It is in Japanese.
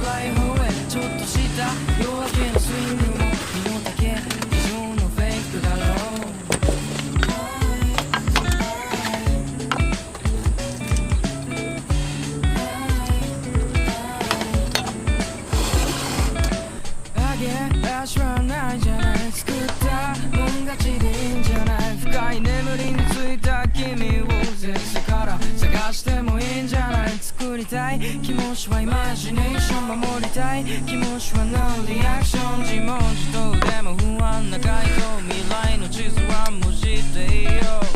暗い方へちょっとした夜明けのスイングも身の丈以上のフェイクだろう。足はないじゃない、作ったもん勝ちでいいんじゃない。深い眠りについた君を前世から探してもいいんじゃない。作りたい気持ちはイマジネーション、守りたい気持ちはノーリアクション。自問自答でも不安な回答、未来の地図は文字でいいよ。